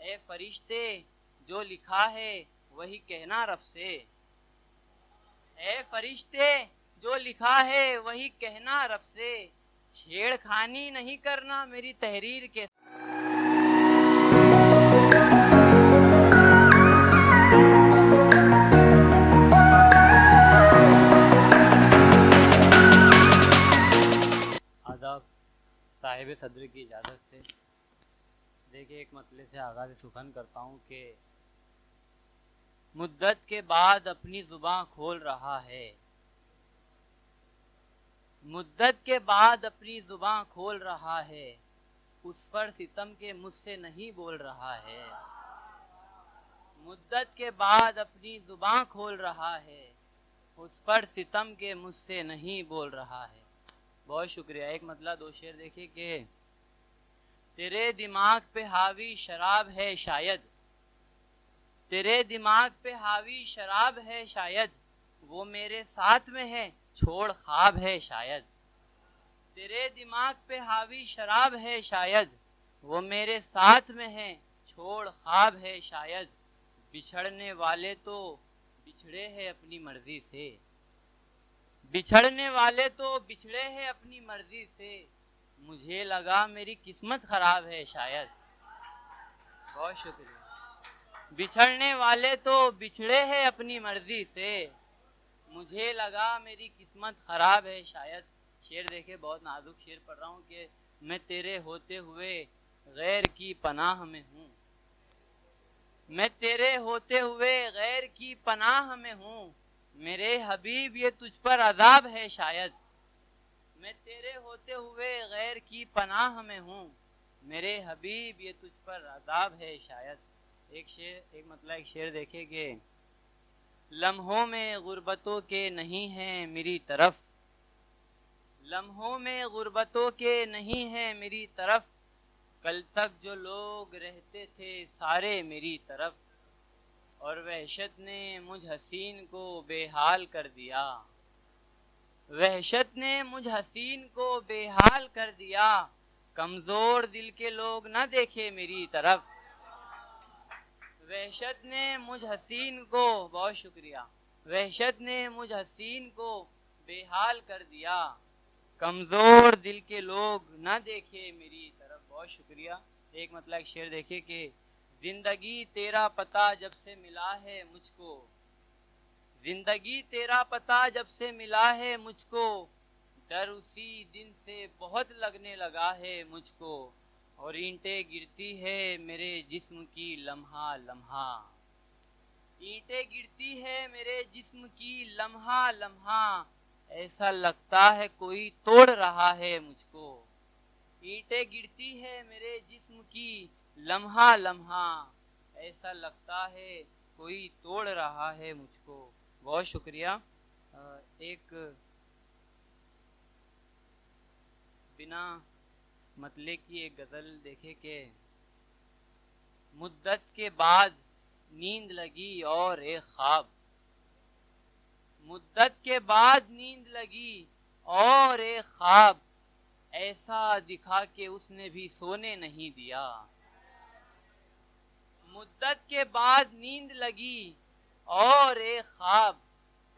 اے فرشتے جو لکھا ہے وہی کہنا رب سے، اے فرشتے جو لکھا ہے وہی کہنا رب سے، چھیڑ خانی نہیں کرنا میری تحریر کے آداب صاحب صدر کی اجازت سے دیکھیے ایک مسئلے سے آغاز سخن کرتا ہوں کہ مدت کے بعد اپنی زباں کھول رہا ہے، مدت کے بعد اپنی زباں کھول رہا ہے، اس پر ستم کے مجھ سے نہیں بول رہا ہے، مدت کے بعد اپنی زباں کھول رہا ہے، اس پر ستم کے مجھ سے نہیں بول رہا ہے۔ بہت شکریہ۔ ایک مطلع دو شعر دیکھیں کہ تیرے دماغ پہ حاوی شراب ہے شاید، تیرے دماغ پہ حاوی شراب ہے شاید، وہ میرے ساتھ میں ہے چھوڑ خواب ہے شاید، تیرے دماغ پہ حاوی شراب ہے شاید، وہ میرے ساتھ میں ہے چھوڑ خواب ہے شاید، بچھڑنے والے تو بچھڑے ہیں اپنی مرضی سے، بچھڑنے والے تو بچھڑے ہیں اپنی مرضی سے، مجھے لگا میری قسمت خراب ہے شاید۔ بہت شکریہ۔ بچھڑنے والے تو بچھڑے ہیں اپنی مرضی سے، مجھے لگا میری قسمت خراب ہے شاید۔ شعر دیکھے بہت نازک شعر پڑھ رہا ہوں کہ میں تیرے ہوتے ہوئے غیر کی پناہ میں ہوں، میں تیرے ہوتے ہوئے غیر کی پناہ میں ہوں، میرے حبیب یہ تجھ پر عذاب ہے شاید، میں تیرے ہوتے ہوئے غیر کی پناہ میں ہوں، میرے حبیب یہ تجھ پر عذاب ہے شاید۔ ایک شعر دیکھے کہ لمحوں میں غربتوں کے نہیں ہیں میری طرف، لمحوں میں غربتوں کے نہیں ہیں میری طرف، کل تک جو لوگ رہتے تھے سارے میری طرف، اور وحشت نے مجھ حسین کو بے حال کر دیا، وحشت نے مجھ حسین کو بے حال کر دیا، کمزور دل کے لوگ نہ دیکھے میری طرف، وحشت نے مجھ حسین کو، بہت شکریہ، وحشت نے مجھ حسین کو بے حال کر دیا، کمزور دل کے لوگ نہ دیکھے میری طرف۔ بہت شکریہ۔ ایک مطلب ایک شعر دیکھے کہ زندگی تیرا پتہ جب سے ملا ہے مجھ کو، زندگی تیرا پتہ جب سے ملا ہے مجھ کو، ڈر اسی دن سے بہت لگنے لگا ہے مجھ کو، اور اینٹیں گرتی ہے میرے جسم کی لمحہ لمحہ، اینٹیں گرتی ہے میرے جسم کی لمحہ لمحہ، ایسا لگتا ہے کوئی توڑ رہا ہے مجھ کو، اینٹیں گرتی ہے میرے جسم کی لمحہ لمحہ، ایسا لگتا ہے کوئی توڑ رہا ہے مجھ کو۔ بہت شکریہ۔ ایک بنا مطلع کی ایک غزل دیکھے کہ مدت کے بعد نیند لگی اور ایک خواب، مدت کے بعد نیند لگی اور ایک خواب، ایسا دکھا کہ اس نے بھی سونے نہیں دیا، مدت کے بعد نیند لگی اور ایک خواب،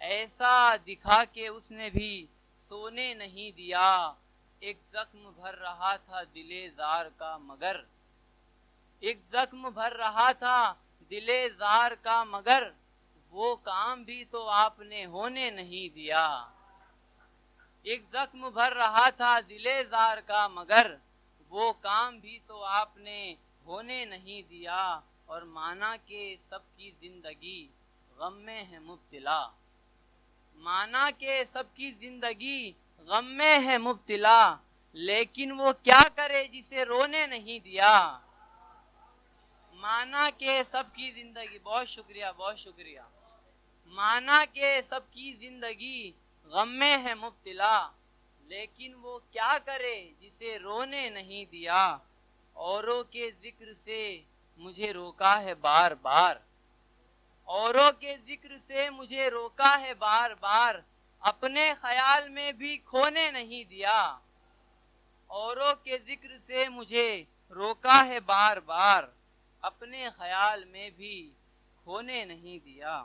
ایسا دکھا کہ اس نے بھی سونے نہیں دیا، ایک زخم بھر رہا تھا دل زار کا مگر، ایک زخم بھر رہا تھا دل زار کا مگر، وہ کام بھی تو آپ نے ہونے نہیں دیا، ایک زخم بھر رہا تھا دل زار کا مگر، وہ کام بھی تو آپ نے ہونے نہیں دیا، اور مانا کہ سب کی زندگی غم میں ہے مبتلا، مانا کہ سب کی زندگی غم میں ہے مبتلا، لیکن وہ کیا کرے جسے رونے نہیں دیا، مانا کہ سب کی زندگی، بہت شکریہ بہت شکریہ، مانا کہ سب کی زندگی غم میں ہے مبتلا، لیکن وہ کیا کرے جسے رونے نہیں دیا، اوروں کے ذکر سے مجھے روکا ہے بار بار، اوروں کے ذکر سے مجھے روکا ہے بار بار، اپنے خیال میں بھی کھونے نہیں دیا، اوروں کے ذکر سے مجھے روکا ہے بار بار، اپنے خیال میں بھی کھونے نہیں دیا.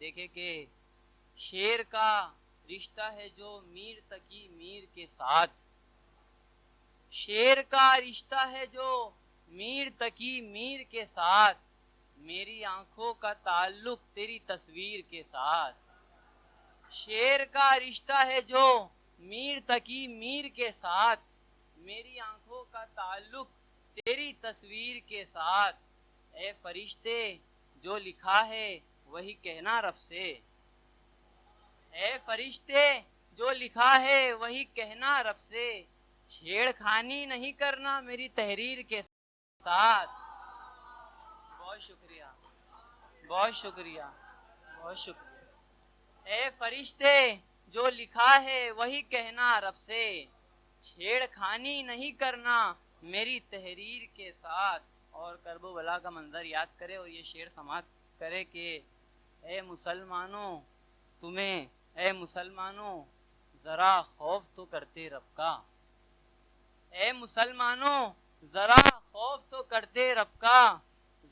دیکھیں کہ شیر کا رشتہ ہے جو میر تقی میر کے ساتھ. شیر کا رشتہ ہے جو میر تقی میر کے ساتھ. میری آنکھوں کا تعلق تیری تصویر کے ساتھ. شیر کا رشتہ ہے جو میر تقی میر کے ساتھ. میری آنکھوں کا تعلق تیری تصویر کے ساتھ. اے فرشتے جو لکھا ہے وہی کہنا رب سے. اے فرشتے جو لکھا ہے وہی کہنا رب سے. چھیڑ خانی نہیں کرنا میری تحریر کے ساتھ. بہت شکریہ، بہت شکریہ، بہت شکریہ. اے فرشتے جو لکھا ہے وہی کہنا رب سے. چھیڑ خانی نہیں کرنا میری تحریر کے ساتھ. اور کرب و بلا کا منظر یاد کرے اور یہ شعر سماعت کرے کہ اے مسلمانوں تمہیں، اے مسلمانوں ذرا خوف تو کرتے رب کا. اے مسلمانوں ذرا خوف تو کرتے رب کا.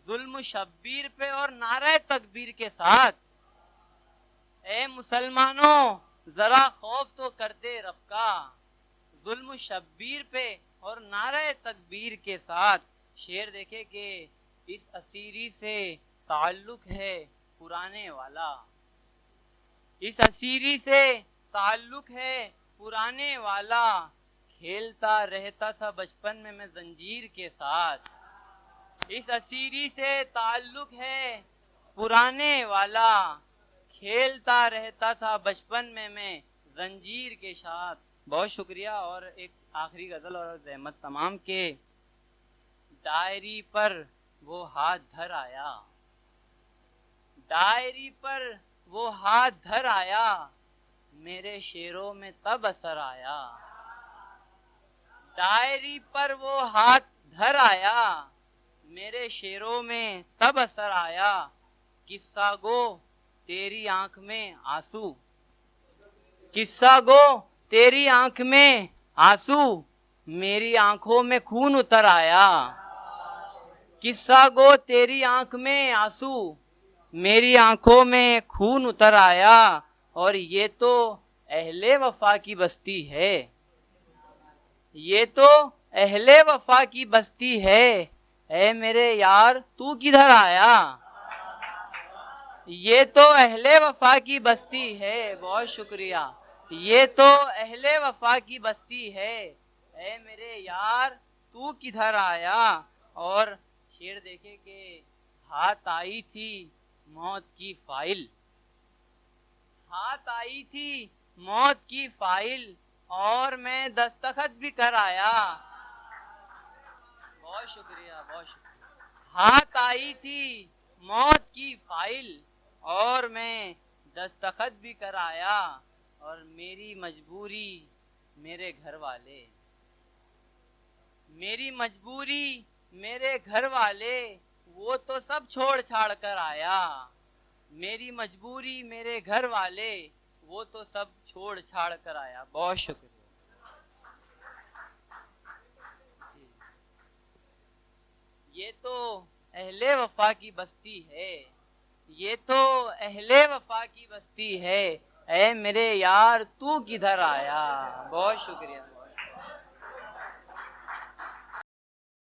ظلم شبیر پہ اور نعرہ تکبیر کے ساتھ. اے مسلمانوں ذرا خوف تو کرتے رب کا. ظلم شبیر پہ اور نعرہ تکبیر کے ساتھ. شعر دیکھے کہ اس اسیری سے تعلق ہے پرانے والا. اس اسیری سے تعلق ہے پرانے والا. کھیلتا رہتا تھا بچپن میں زنجیر کے ساتھ. اس اسیری سے تعلق ہے پرانے والا. کھیلتا رہتا تھا بچپن میں زنجیر کے ساتھ. بہت شکریہ. اور ایک آخری غزل اور زحمت تمام کے ڈائری پر وہ ہاتھ دھر آیا. ڈائری پر وہ ہاتھ دھر آیا. میرے شعروں میں تب اثر آیا. ڈائری پر وہ ہاتھ دھر آیا. میرے شعروں میں تب اثر آیا. قصہ گو تیری آنکھ میں آنسو. قصہ گو تیری آنکھ میں آنسو. میری آنکھوں میں خون اتر آیا. قصہ گو تیری آنکھ میں آنسو. میری آنکھوں میں خون اتر آیا. اور یہ تو اہل وفا کی بستی ہے. یہ تو اہل وفا کی بستی ہے. اے میرے یار تو کدھر آیا. یہ تو اہل وفا کی بستی ہے. بہت شکریہ. یہ تو اہل وفا کی بستی ہے. اے میرے یار تو کدھر آیا. اور شعر دیکھے کہ ہاتھ آئی تھی موت کی فائل. ہاتھ آئی تھی موت کی فائل. اور میں دستخط بھی کر آیا. بہت شکریہ، بہت شکریہ. ہاتھ آئی تھی موت کی فائل. اور میں دستخط بھی کر آیا. اور میری مجبوری میرے گھر والے، میری مجبوری میرے گھر والے وہ تو سب چھوڑ چھاڑ کر آیا. میری مجبوری میرے گھر والے وہ تو سب چھوڑ چھاڑ کر آیا. بہت شکریہ. یہ تو اہل وفا کی بستی ہے. یہ تو اہل وفا کی بستی ہے. اے میرے یار تو کدھر آیا. بہت شکریہ.